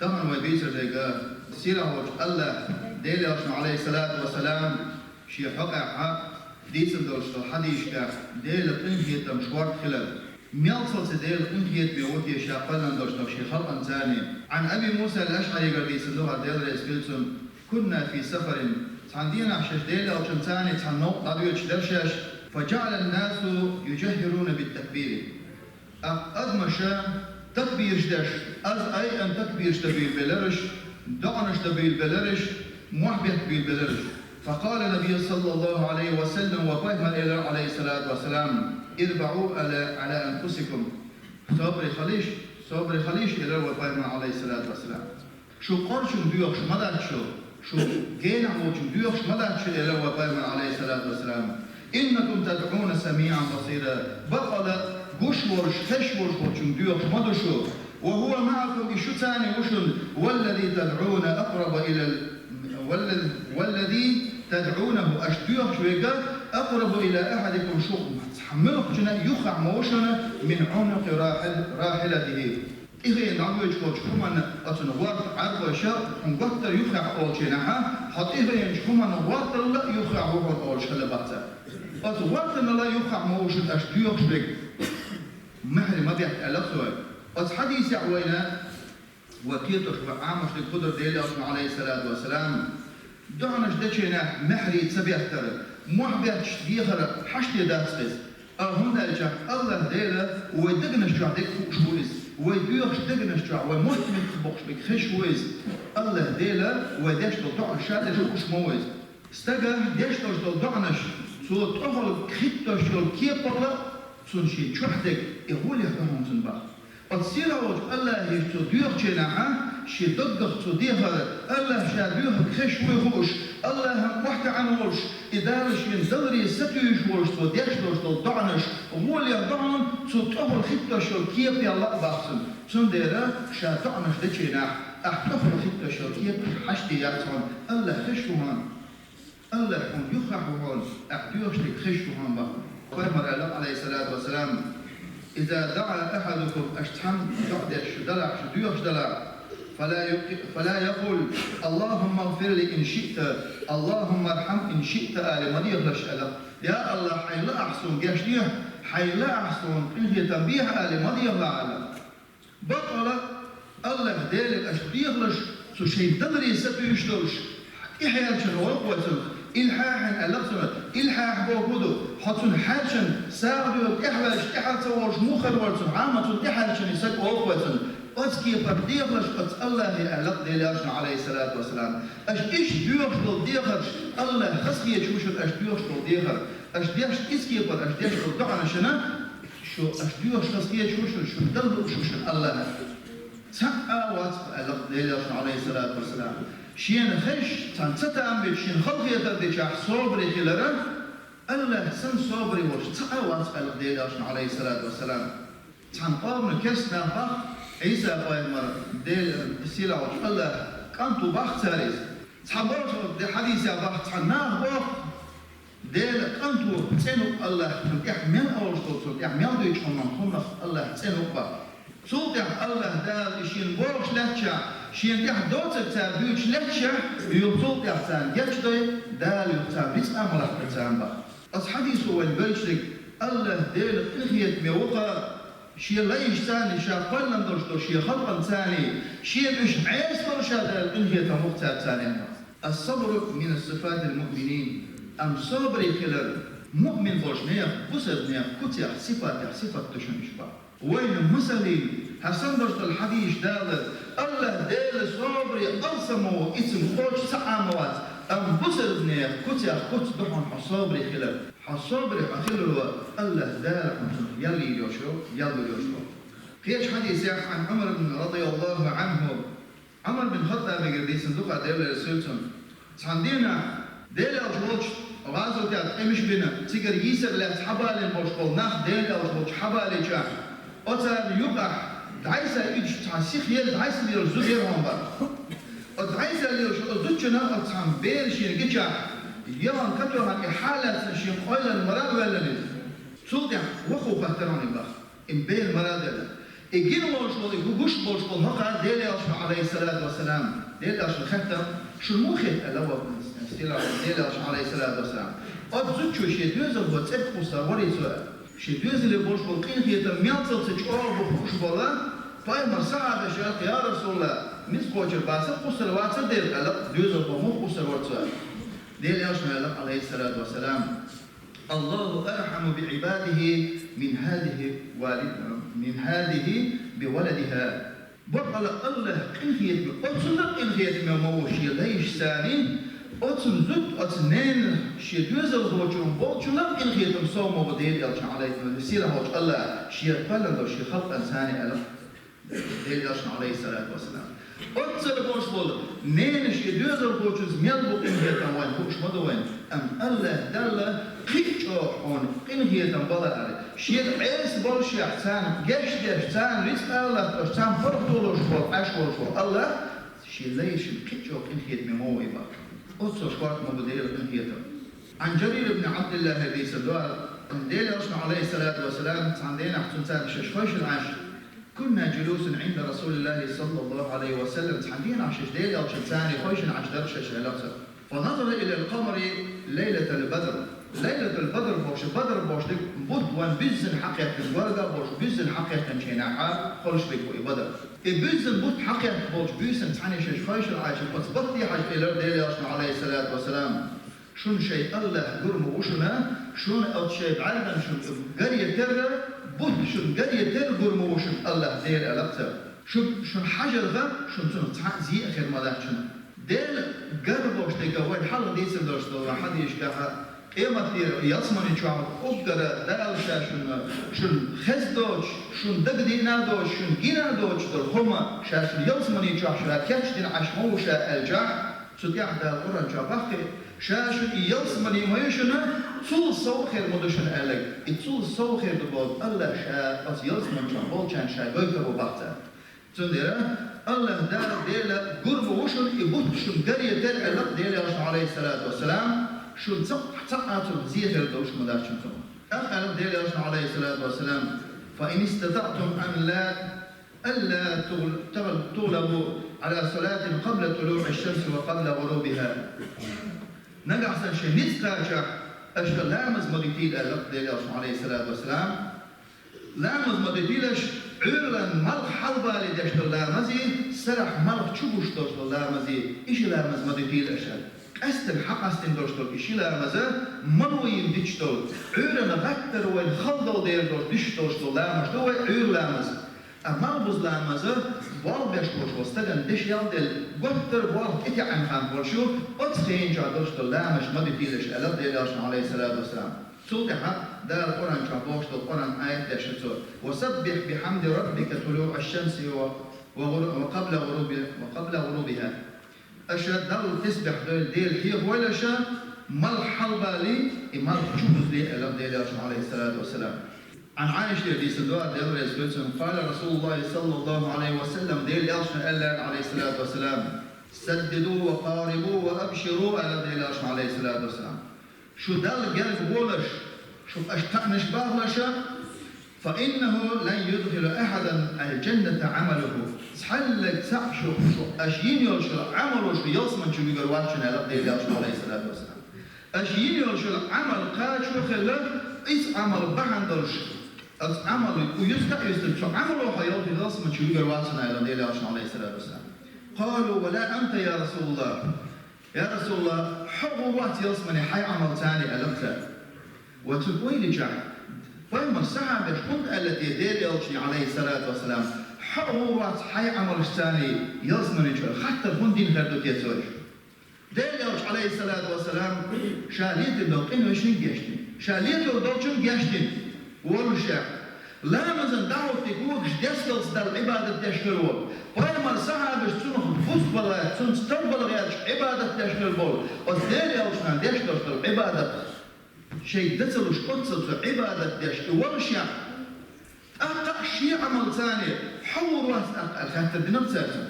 طبعا ويبيسر لقى سيرة الله ديل عليه الصلاة والسلام شي حقع ديسر دولش حديش كا ديل انهيت مشوار خلال ميلصل ديل انهيت بيوتي شاقلن دولش شي خلقا ثاني عن ابي موسى الاشعري قال ديسلوها ديل ريسكيلسون كنا في سفر عندنا عشش ديل او ثاني تنو طريق درشش فجعل الناس يجهرون بالتكبير أدمشا تكبير جدش از اي ان تكبير جدبيل بلرش دعنش دبيل بلرش محبت بيل بلرش فقال النبي صلى الله عليه وسلم وفهم الى عليه الصلاه والسلام اربعوا على انفسكم صبري خليش الى وفهم عليه الصلاه والسلام شو قرشم ديوخش مدد شو جينا موجم ديوخش مدد شو الى وفهم عليه الصلاه والسلام انكم تدعون سميعا بصيرا بقل قشورش خشورش وشم ديوخش مدشو وهو معكم إشو ثاني وشن والذي تدعون أقرب إلى والذي تدعونه أشتيوخ شويقا أقرب إلى أحدكم شو تحملك جنا يخع موشنا من عنق راحلته إذا نعمل شو كمان أتنوار عرض شر وقت يخع أول شيء نها حتى إذا كمان وقت لا يخع هو أول شيء لبعضه وقت لا يخع موشن أشتيوخ شويق محل ما بيحكي ألفه حديث عوينا وكيتوش وعامش القدر ديالي أصنع عليه الصلاة والسلام دعنش دچينا محري تبيهتر محبيت شديخر حشتي داسقس هنا الجاك الله ديلا ويدقنش جاع ديك شويز ويديوخش دقنش جاع ومحتمل تبقش بك خشويز الله ديلا وديش دعن شادش وش مويز استقى ديش دعنش سو تقول خيتوش الكيبر سنشي تشوحدك يقول يحكمون سنباخ السيرة الله يشتديوه جناها شدقق تديها الله شاديوه خش ويهوش الله وحكى عنوش إدارش من دوري ستيوش وش توديش وش تضعنش ومول يضعن تطهر خطة شركية في الله باخسن سنديرا شادعنش دجناح أحتفر خطة شركية حشتي ياتون الله خشوهان الله يخرحوهان أحديوش لك خشوهان باخن ويمر عليه الصلاة والسلام إذا دعا أحدكم أشتحم يقدش دلع شديوش دلع فلا يقول اللهم اغفر لي إن شئت اللهم ارحم إن شئت آل مدير لش ألا يا الله حيلا أحسن جاشنيه حيلا أحسن إن هي تنبيه آل مدير لعلا بطل الله ديلك أشديه لش سو شيء تدري ستيوش دلش إحيان شنوك وتلك إلحاحن ألقسمت إلحاح بوكودو حتون حاجن ساعدو إحواج إحال تورش مخر ورتون عامة إحالشن يسك أوقوتن أتكي برديغلش أت الله ألق ديلاشن عليه الصلاة والسلام أش إيش ديوش دول ديغرش الله خسخي يشوشن أش ديوش دول ديغر أش ديوش إسكي بر أش ديوش دول دعنا شنا شو أش ديوش خسخي يشوشن شو دلو شوشن الله سأ وات ألق ديلاشن عليه الصلاة والسلام شين خش تنتتام بشين خلقية تدريشة صبري خلرا الله سن صبري وش تعوات قلب ديلاشن عليه الصلاة والسلام تنقابن كسنا بخ عيسى قائمر ديل السيلة وش الله كانتو بخ تاريز تحبرش دي حديث يا بخ تناه بخ ديل كانتو تسينو الله تلقح أول صوت تلقح دويش من الله تسينو بخ صوت الله دال شين بوش لهشة شين تح دوتك تابيوش لهشة يوصل يحسن يجدي دال يحسن رزق أمرك تسام بخ أصحابي سوى البلشك الله ديل إخيت موقع شي ليش ثاني شا قلنا درشتو شي خلقا ثاني شي مش عيس برشا دال إخيت موقع ثاني الصبر من الصفات المؤمنين أم صبري خلال مؤمن برشنيخ بصرنيخ كتيح صفات تشمش بخ وين مسلي حسن درت الحديث دالت الله دال صبري ألسمو اسم خوش سعاموات أم بصرني كت دحون حصابري خلال حصابري خلال الله دال يلي يوشو فيش حديث عن عمر بن رضي الله عنه عمر بن الخطاب يقول صندوق دال السلطان عندنا دال الجوج غازو تاع امش بنا تيجر يسر لا حبالي المشغول ناخ دال الجوج حبالي جاه أتى يقع دعيسة إيش تعسيخ يل دعيسة اللي رزق يرهم بار دعيسة اللي رزقنا أتعم بير شيء جيجا يوم كتر عن حالة شيء قيل المراد ولا ليه صوت وخو بحتراني بخ إن بير مراد له إجين وشول يقوش بوشول هقا ديلي أشرح عليه الصلاة والسلام ديلي أشرح ختم شو المخت الأول ديلي أشرح عليه الصلاة والسلام أبزوج شو شيء دوز أبغى تبقى وري سؤال شيء دوز اللي بوشول قين هي تمياصل تجار بوش بولا طيب مرسعة بشرط يا رسول الله مس بوشر باسل قصر واتر ديل ألا دوز أبغى مو قصر ورسؤال ديلي أشرح عليه الصلاة والسلام الله أرحم بعباده من هذه بولدها بقى الله قنخيت أتصل قنخيت ما موشي ليش ثاني أتصل زد أتصنين شيء دوزل هوجون بوجون قنخيت مصوم وبديل يلش عليه نسيله هوج الله شيء قلنا لو شيء خلق إنساني ألف ديل يلش عليه الصلاة والسلام أتصل بوش بول نين شيء دوزل هوجون زميل بقنخيت وين بوش مدوين أم الله دل قيتشو عن قنخيت بلا أري شيء عيس بولش يحسن جش تان رزق الله تان فرق دولش بول أشوال بول الله شيء ليش قيتشو قنخيت مموي بق أتصل شوات مبديل قنخيت عن جرير بن عبد الله هذه سدوار ديل أشنا عليه الصلاة والسلام عندنا حتنسان شويش العش كنا جلوس عند رسول الله صلى الله عليه وسلم عندنا عشش ديل أو شنساني خويش عش درشش علاقة فنظر إلى القمر ليلة البدر ليلة البدر بوش ديك بود وان بيزن حقيقة الورقة بوش بيزن حقيقة شيناعة خلش بيكوي بدر بيزن بود حقيقة بوش بيزن تعني شويش العاشر وتبطي حاج إلى ديل أشنا عليه الصلاة والسلام شون شيء الله قرم وشنا شون أو شيء بعلم شون قرية تر بود شون قرية تر قرم وشن الله ديل ألقته شون حجر غا شون زي أخير ماذا شون ديل قربوش ديك وين حال ديس الدرس دو حد يشكاها إيمتير يسمعني شو عم أقدر دالشة شون خزدوش شون دقدي نادوش شون جينا دوش درهما شاشون يسمعني شو عشرة كشتين عشموشة الجع سديع دال قرن جابخي شاشون يسمعني ما يشنا طول صوخير مدشن ألق طول صوخير دبود الله شا أس يسمعني شو بولشان شا يقدر وبحثه تندرا الله دار ديلا قرب وشن يبوت شن قرية ديل ألق ديلا عليه الصلاة والسلام شن تقعت زيادة دوش مدارشن كم أخلق ديلا عليه الصلاة والسلام فإن استطعتم ألا تغلبوا على صلاة قبل طلوع الشمس وقبل غروبها نقع شيء نتقاجع أشكال لامز مدتيل ألق ديلا عليه الصلاة والسلام لامز مدتيلش عيران ملك حلبة لدشتر لامزي سرح ملك شبوش دوشتر لامزي إيش لامز مدتيل أشهر أستن حق أستن دوشتر إيش لامزه منوين ديشتر عيران غكتر وين خلدو دير دوشتر لامز دو عير لامز أما بوز لامزه وال بيشوش وستغن ديش يالدل غكتر وال إتي عن خان بولشو أتخين جا دوشتر لامز مدتيلش ألب ديلاش عليه الصلاة والسلام سودها دار القرآن شابوش القرآن آية دشتور وسبح بحمد ربك طلوع الشمس وقبل غروبها أشهد دل تسبح ديل هي ولا شا مال حلبة لي مال شوز لي ألم ديلاش عليه الصلاة والسلام عن عائشة دي سدوار ديل رسولتهم قال رسول الله صلى الله عليه وسلم ديل ياشن ألا عليه الصلاة والسلام سددوا وقاربوا وأبشروا ألا ديلاش عليه الصلاة والسلام شو دل قلب بولش شو أشتقنش باغلشة فإنه لن يدخل أحدا الجنة عمله سحلك سع شو أشين يلشل عمله شو يصمن شو بيقرواتشنا لقدي يلشل عليه الصلاة والسلام أشين يلشل عمل قاد شو خلق إس عمل بحندرش عمل ويستقيس شو عمله حياتي يصمن شو بيقرواتشنا لقدي يلشل عليه الصلاة والسلام قالوا ولا أنت يا رسول الله يا رسول الله حضرات يصمني حي عمل ثاني ألقته وتقوي لجع فما الصحابة كنت التي دير يلشي عليه الصلاة والسلام حضرات حي عمل ثاني يصمني حتى فندين هردوت يسوي دير يلشي عليه الصلاة والسلام شاليت الدوقين وشين جاشتين شاليت الدوقين جاشتين ورشع لا مزن دعوة تقول جدسكلس دل عبادة تشكرون فما الصحابة تنخ فوز بلغات تنستر بلغات عبادة تشكر بول وذيل يلشنا ديشكر عبادة شيء دسلوش قدسة عبادة ديشكر ورشع أقع شيء عمل ثاني حور واس الخاتر بنفسه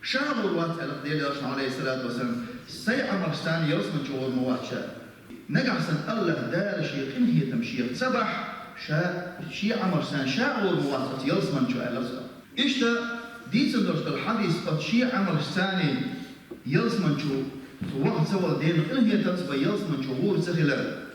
شابر واس القديل يلشنا عليه الصلاة والسلام سي عمل ثاني يرسم شغل مواتشا نقع سن الله دار شيء إنهي تمشي سبح شي عمر سان شاء ومواصلة يلزمن شو ألزم إشتا ديتن دوشت الحديث قد شي عمر ثاني يلزمن شو وقت سوى دين إن هي تنسب يلزمن شو غور سخلر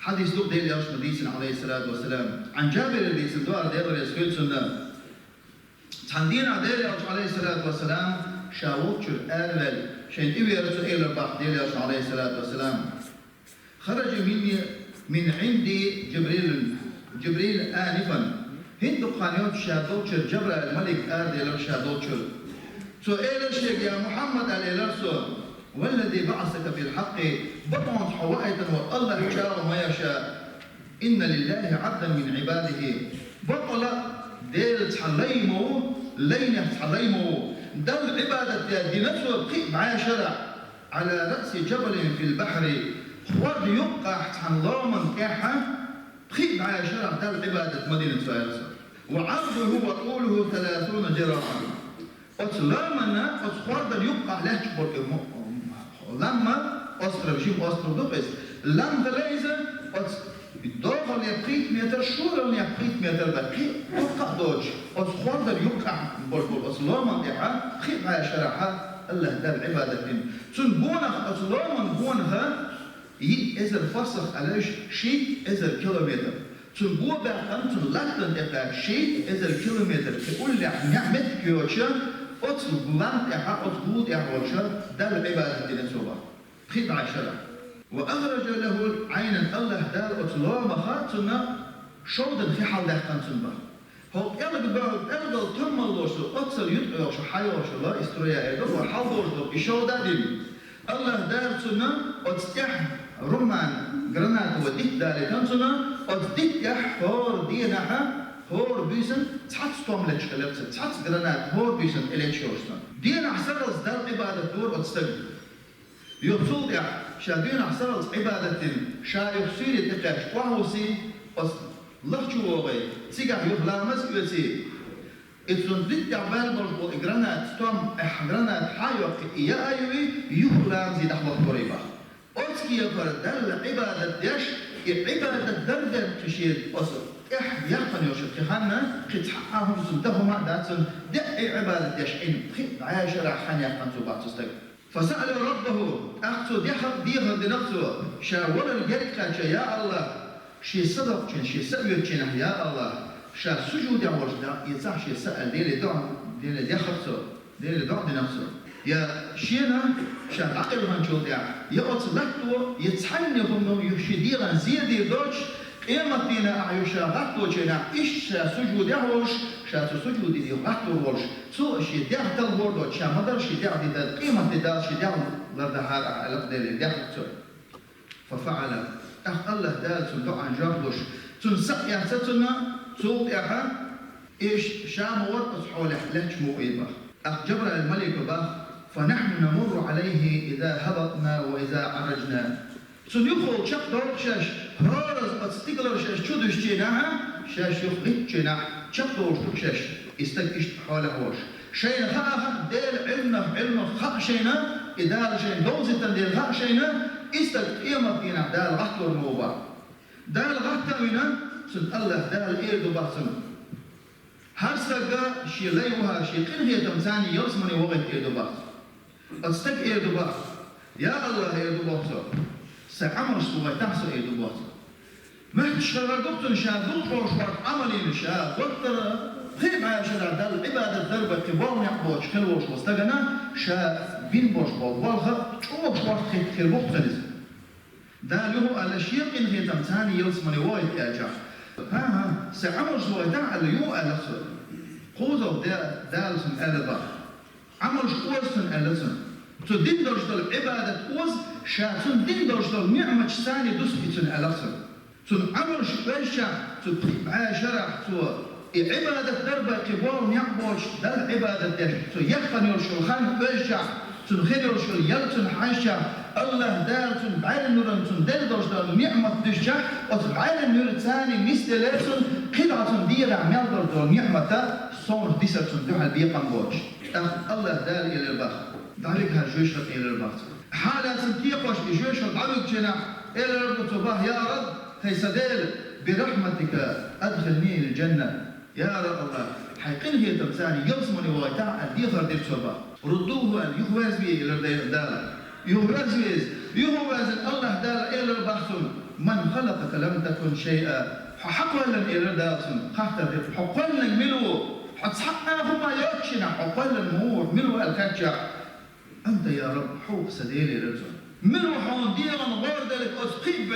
حديث دوق ديل يوش مديسن عليه الصلاة والسلام عن جابر الديسن دوار ديبر يسكيل سنة تحندين عديل يوش عليه الصلاة والسلام شاوك شر أول شين إبي رسول إلى البحر ديل يوش عليه الصلاة والسلام خرج من عندي جبريل آنفا هندو قانيوت شادوتشر جبر الملك آردي شادوتشر سؤال الشيخ يا محمد الإلرسو والذي بعثك بالحق بطن حوائدا والله شاء ما يشاء إن لله عبدا من عباده بطل ديل تحليمو لين تحليمو دل عبادة دي نفسه بقي معايا شرع على رأس جبل في البحر خواد يبقى عن ضامن كاحة بقي معايا شرع دل عبادة مدينة فارس وعرضه وطوله 30 ذراعا أتلامنا أتخواد يبقى له جبر لما أسرب شيء أسرب دقيس لم تلاقيه الداخل يبقيت متر شهور يبقيت متر بقي أبقى دوج أتخواد يبقى برضو أسلاما دعاء خيب على شرعها الله دار عبادة تنبونها أسلاما بونها إذا فصل على شيء إذا كيلومتر تنبو بقى تنلقن دقا شيء إذا كيلومتر تقول لي نعمت كيوشا أطلب بلانت إحا أطبوط إحوشا دار عبادة نسوبة خيب على شرع وأخرج له عينا الله دار أطلام خاتنا شودا في حال دهقان سنبا هو أغلب تم اللوشو أكثر يدعو شو حيوشو لا إسترويا إيدو وحاضرتو إشودا دين الله دار سنة أتستيح رمان جرانات وديت داري تنسنا أتستيح هور دينها هور بيسن تحت ستوم لتشكلت تحت جرانات هور بيسن إليتشوشتن دين أحسرز دار عبادة دور أتستقل يبصل يا شادين أحسرز عبادة شا يبصير تقاش وحوسي أص الله شو وغي سيجا يخلامس يسي إذن ديت يعمل برضو جرانات ستوم جرانات حيوك يا أيوي يخلام زي دحوة قريبة أتكي يفردل عبادة ديش عبادة دردن تشير أصل يحقن يوشف تخانا قد حقهم سندهما داتن دعي عبادة ديش إن خد عاشر حان يحقن سبات تستقل فسأل ربه أخذ ديها دنقصه شاور الجرقة يا الله شي صدق شي سأل يا الله شا سجود وجدا يزع شي سأل ديل يخصه ديل دنقصه يا شينا شا عقل هنشود يا أطلقته يتحنهم يشديرا زيادة دوش قيمتنا أعيشا غطو جنا إيش سجود يهوش شا سجود دي غطو وش سو شي دير تلبوردو شا مدر شي دير دي قيمة دي شي دير لردهار على قدر دير ففعل الله دال سندو عن جابلوش تنسق يا ستنا سوق يا إيش شا مور أصحول لهش مؤيبة جبر الملك باه فنحن نمر عليه إذا هبطنا وإذا عرجنا سنيخل شق دور شاش هارز أتستيقلر شاش شدش جناها شاش يخلط جناح شق دور شاش استقشت حاله وش شين خاها ديل علم خا شينا إدال شين دوزة ديل خا شينا استقيمة فينا دال غطر موبا دال غطر وينا سن الله دال إيردو بحسن هرسقا شي ليوها شي قنهية تمثاني يرسمني وغد إيردو بحسن أستق إيردو بحسن يا الله إيردو بحسن سعمر سوى تحصل إيدو بواسطة ما تشتغل دكتور شاء دكتور شوات عملي نشاء دكتور غيب على شرع دل عبادة دربة كبار نعبوش كل وش واستغنى شاء بين بوش والله شو شوات خير مختلف دالو على شيء إن هي تمثاني يلسمني وايد كاجا ها سعمر سوى تعال يو ألسن خوزو دالسن ألبا عمل شوزن ألسن تدين درجة العبادة قوز شاتون دين درجة النعمة ثاني دوس بيتون ألسن تون عمل شويشة تبقى عاشرة تو عبادة دربة كبار نعبوش دل عبادة دش تو يخفن يرشل خان بيشة تون خير يرشل يلتون حاشة الله دال تون بعين نورن تون دل درجة النعمة دشة وتبعين نور ثاني مثل لسن قطعة ديرة عمل درجة النعمة صون ديسة تون دحل بيقن بوش الله دال إلى البخت ذلك هالجوشة إلى البخت حالة تنتيقش بجوشة عبد جناح إلى رب صباح يا رب هي سديل برحمتك أدخلني الجنة يا رب الله حيقين هي تمساني يصمني ويتاع الديخر دير صبا ردوه أن يخواز بي إلى دار يخواز الله دار إلى البحثون من خلقك لم تكن شيئا حقا لن إلى دارسون حقا لن ملو حتحقنا هما يكشنا حقا لن مور ملو الكاتشا أنت يا رب حوق سديلي رجل ملو حون ديرا غير ذلك أسقيب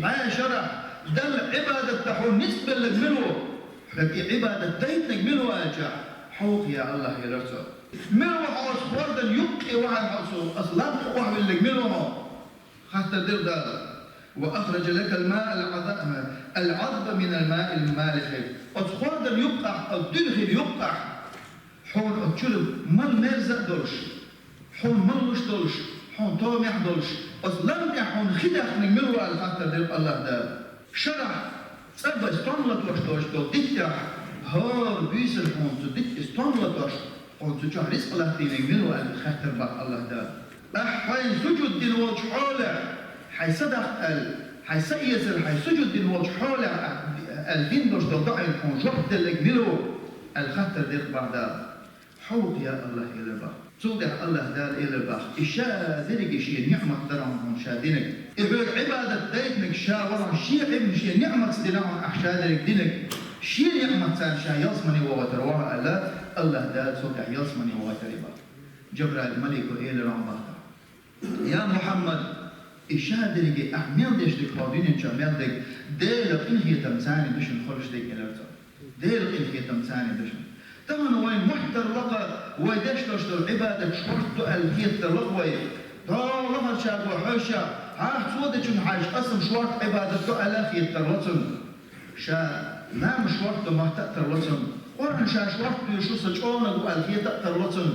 معايا شرع دل عبادة تحون نسبة لك ملو لكن عبادة ديتك ملو أجع حوق يا الله يا رجل ملو حوص خوردا يبقي واحد حوصو أصلا واحد لك ملو حتى دير دار وأخرج لك الماء العذب من الماء المالح أتخوردا يبقى الدرخل يبقى حون أتشرب مال ميرزق دولش حون ملوش دولش حون توم يحضرش أصلاً حون خدع نجمله على خاطر دير الله دار شرع سبب استعملت وش تو ديتيح هار بيسر حون تديت استعملت وش حون تجاه رزق الله تنجمله على خاطر بق الله دار حين سجود دين وجه حوله حيصدق حيسيسر حيسجود دين وجه حوله الدين دوش ضعي حون جهد نجمله على خاطر دير بعد حوق يا الله إلى بق صدق الله دار إلى الباخ إشاء ذلك شيء نعمة درهم شادينك إبرك عبادة ديتك شاء ورا شيء عبن شيء نعمة درهم أحشادك دينك شيء نعمة تان شاء يصمني وغتروها الله دار صدق يصمني وغتربا جبرائيل الملك إلى رمضان يا محمد إشاء ذلك أعمال ديشتك قادين أعمال ديك ديلك إن هي تمساني دشن خرج ديك إلى رمضان ديلك إن هي تمساني دشن طبعا وين محتر لقى ويدش لشتر عبادة شرط الهيت لقوي طالما شافوا حوشة عارف سودة شن حاج قسم شرط عبادة الهيت ترلتم شا نام شرط ما ترلتم قرن شا شرط يشوف سجون الهيت ترلتم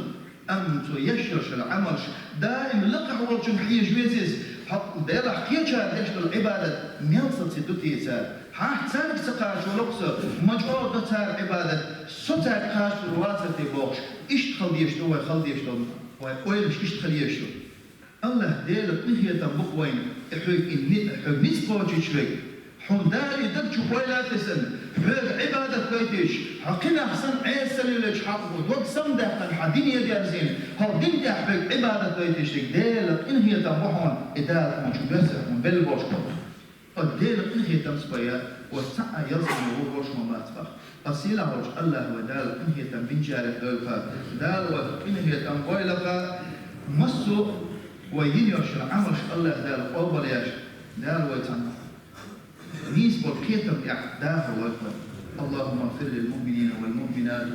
أنتو يشرش العمل دائم لقى هو شن حيج بيزيز حق ديلا حكيتها ديش العبادة ميلصت سدوتي سار حاح تسارك سقاش ولقصة مجعور دتار عبادة ستار قاش الواسة بوش إيش تخلي يشتو ويخلي يشتو وين مش إيش تخلي يشتو الله ديلك إن هي تنبق وين حق نسبة وجيشرك حون داري دبشو ويلا تسن حق عبادة بيتش حقنا حسن عيسى للج حق وقت سمدة حدين يدي أرزين هو دين تحبك عبادة بيتش ديلك إن هي تنبقون إدارة مشو بيسر من بالبوش الدير إن هي تمسبيا والسعى يصل وروش ما تفخ أصيله وش الله ودال إن هي تنبين جارك دولفا دال وإن هي تنبويلك مسو وينيوش العمش الله دال أول ياش دال ويتن نيس بوكيتم يحداه ويقبل اللهم اغفر للمؤمنين والمؤمنات